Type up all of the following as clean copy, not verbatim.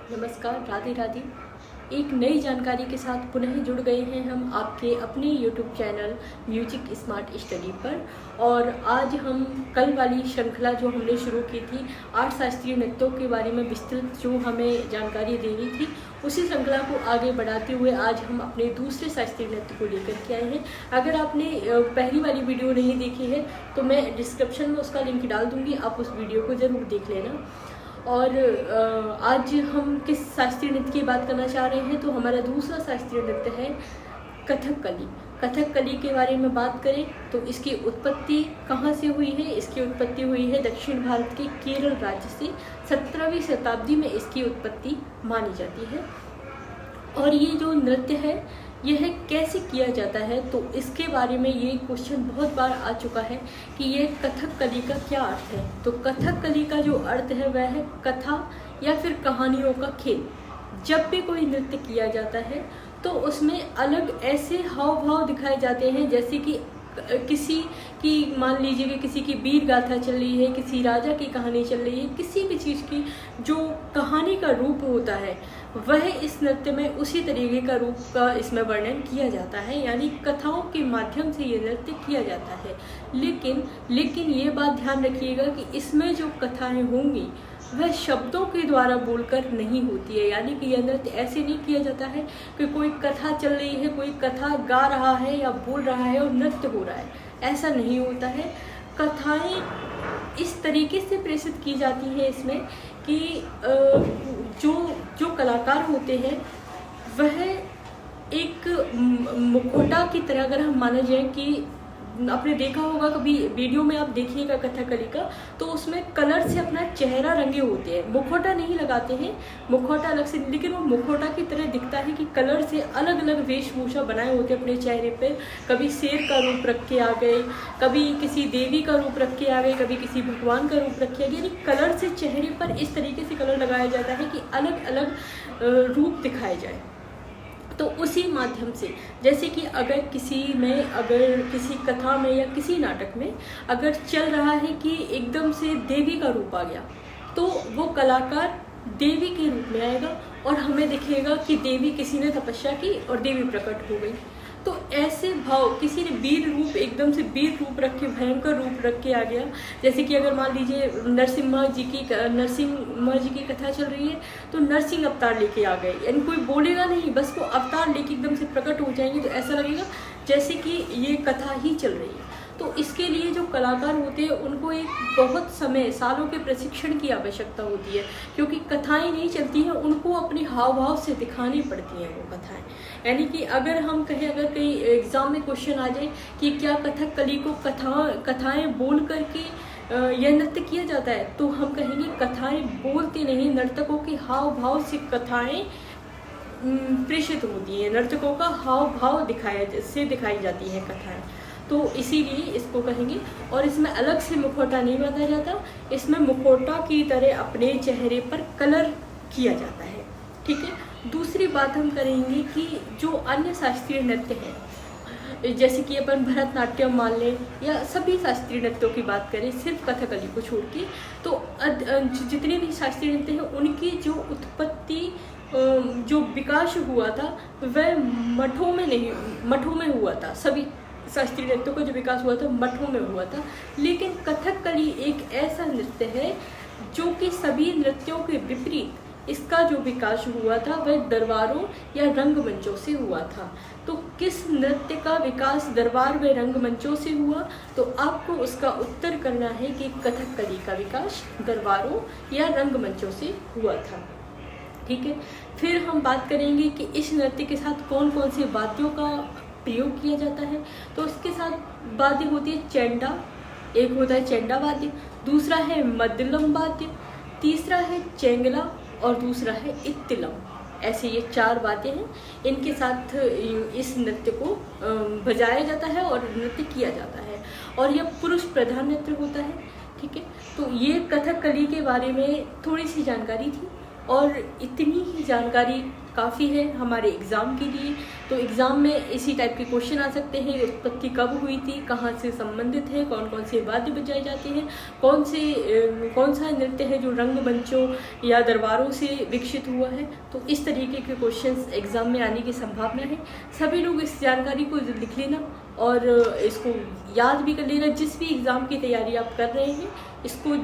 नमस्कार, राधे राधे। एक नई जानकारी के साथ पुनः जुड़ गए हैं हम आपके अपने YouTube channel music smart study पर। और आज हम कल वाली श्रृंखला जो हमने शुरू की थी 8 शास्त्रीय नृत्यों के बारे में विस्तृत जो हमें जानकारी देनी थी, उसी श्रृंखला को आगे बढ़ाते हुए आज हम अपने दूसरे शास्त्रीय नृत्य को लेकर के आए हैं। अगर आपने पहली वाली वीडियो नहीं देखी है तो मैं डिस्क्रिप्शन में उसका लिंक डाल दूँगी, आप उस वीडियो को ज़रूर देख लेना। और आज हम किस शास्त्रीय नृत्य की बात करना चाह रहे हैं, तो हमारा दूसरा शास्त्रीय नृत्य है कथकली। कथकली के बारे में बात करें तो इसकी उत्पत्ति कहाँ से हुई है? इसकी उत्पत्ति हुई है दक्षिण भारत के केरल राज्य से। 17वीं शताब्दी में इसकी उत्पत्ति मानी जाती है। और ये जो नृत्य है यह कैसे किया जाता है, तो इसके बारे में ये क्वेश्चन बहुत बार आ चुका है कि ये कथकली का क्या अर्थ है। तो कथकली का जो अर्थ है वह है कथा या फिर कहानियों का खेल। जब भी कोई नृत्य किया जाता है तो उसमें अलग ऐसे हाव भाव दिखाए जाते हैं, जैसे कि किसी की, मान लीजिए कि किसी की वीर गाथा चल रही है, किसी राजा की कहानी चल रही है, किसी भी चीज़ की जो कहानी का रूप होता है वह इस नृत्य में उसी तरीके का रूप का इसमें वर्णन किया जाता है, यानी कथाओं के माध्यम से ये नृत्य किया जाता है। लेकिन ये बात ध्यान रखिएगा कि इसमें जो कथाएं होंगी वह शब्दों के द्वारा बोलकर नहीं होती है, यानी कि यह नृत्य ऐसे नहीं किया जाता है कि कोई कथा चल रही है, कोई कथा गा रहा है या बोल रहा है और नृत्य हो रहा है, ऐसा नहीं होता है। कथाएं इस तरीके से प्रेषित की जाती हैं इसमें कि जो कलाकार होते हैं वह एक मुखौटा की तरह, अगर हम माना जाए कि आपने देखा होगा कभी वीडियो में, आप देखिएगा कथकली का, तो उसमें कलर से अपना चेहरा रंगे होते हैं, मुखौटा नहीं लगाते हैं, मुखौटा अलग से, लेकिन वो मुखौटा की तरह दिखता है कि कलर से अलग अलग वेशभूषा बनाए होते हैं अपने चेहरे पे। कभी शेर का रूप रख के आ गए, कभी किसी देवी का रूप रख के आ गए, कभी किसी भगवान का रूप रख के आ गए, यानी कलर से चेहरे पर इस तरीके से कलर लगाया जाता है कि अलग अलग रूप दिखाए जाए। तो उसी माध्यम से, जैसे कि अगर किसी कथा में या किसी नाटक में अगर चल रहा है कि एकदम से देवी का रूप आ गया, तो वो कलाकार देवी के रूप में आएगा और हमें दिखेगा कि देवी, किसी ने तपस्या की और देवी प्रकट हो गई। तो ऐसे भाव, किसी ने वीर रूप, एकदम से वीर रूप रख के, भयंकर रूप रख के आ गया, जैसे कि अगर मान लीजिए नरसिम्हा जी की कथा चल रही है तो नरसिंह अवतार लेके आ गए, यानी कोई बोलेगा नहीं, बस वो अवतार लेके एकदम से प्रकट हो जाएंगे, तो ऐसा लगेगा जैसे कि ये कथा ही चल रही है। तो इसके लिए जो कलाकार होते हैं उनको एक बहुत समय, सालों के प्रशिक्षण की आवश्यकता होती है, क्योंकि कथाएं नहीं चलती हैं, उनको अपने हाव भाव से दिखानी पड़ती हैं वो कथाएं। यानी कि अगर हम कहें, अगर कहीं एग्जाम में क्वेश्चन आ जाए कि क्या कथकली को कथाएं बोल करके यह नृत्य किया जाता है, तो हम कहेंगे कथाएं बोलते नहीं, नर्तकों के हाव भाव से कथाएं प्रेषित होती हैं, नर्तकों का हाव भाव दिखाई जाती है कथाएं, तो इसीलिए इसको कहेंगे। और इसमें अलग से मुखौटा नहीं बांधा जाता, इसमें मुखौटा की तरह अपने चेहरे पर कलर किया जाता है। ठीक है। दूसरी बात हम करेंगे कि जो अन्य शास्त्रीय नृत्य हैं, जैसे कि अपन भरतनाट्यम मान लें या सभी शास्त्रीय नृत्यों की बात करें, सिर्फ कथकली को छोड़ के, तो जितने भी शास्त्रीय नृत्य हैं उनकी जो उत्पत्ति, जो विकास हुआ था वह मठों में हुआ था। सभी शास्त्रीय नृत्यों का जो विकास हुआ था मठों में हुआ था, लेकिन कथकली एक ऐसा नृत्य है जो कि सभी नृत्यों के विपरीत इसका जो विकास हुआ था वह दरबारों या रंगमंचों से हुआ था। तो किस नृत्य का विकास दरबार व रंगमंचों से हुआ, तो आपको उसका उत्तर करना है कि कथकली का विकास दरबारों या रंगमंचों से हुआ था। ठीक है। फिर हम बात करेंगे कि इस नृत्य के साथ कौन कौन से वाद्यों का प्रयोग किया जाता है। तो इसके साथ वाद्य होती है चेंडा, एक होता है चेंडा वाद्य, दूसरा है मद्दलम वाद्य, तीसरा है चेंगला और दूसरा है इत्तिलम। ऐसे ये 4 वाद्य हैं, इनके साथ इस नृत्य को बजाया जाता है और नृत्य किया जाता है, और यह पुरुष प्रधान नृत्य होता है। ठीक है। तो ये कथकली के बारे में थोड़ी सी जानकारी थी। और इतनी ही जानकारी काफ़ी है हमारे एग्ज़ाम के लिए। तो एग्ज़ाम में इसी टाइप के क्वेश्चन आ सकते हैं, उत्पत्ति कब हुई थी, कहाँ से संबंधित है, कौन कौन से वाद्य बजाए जाते हैं, कौन सा नृत्य है जो रंगमंचों या दरबारों से विकसित हुआ है। तो इस तरीके के क्वेश्चंस एग्ज़ाम में आने की संभावना है। सभी लोग इस जानकारी को लिख लेना और इसको याद भी कर लेना। जिस भी एग्ज़ाम की तैयारी आप कर रहे हैं इसको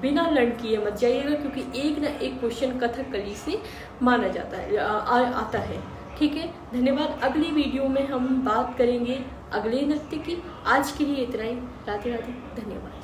बिना लर्न किए मत जाइएगा, क्योंकि एक ना एक क्वेश्चन कथकली से माना जाता है आता है। ठीक है, धन्यवाद। अगली वीडियो में हम बात करेंगे अगले नृत्य की। आज के लिए इतना ही। राधे राधे, धन्यवाद।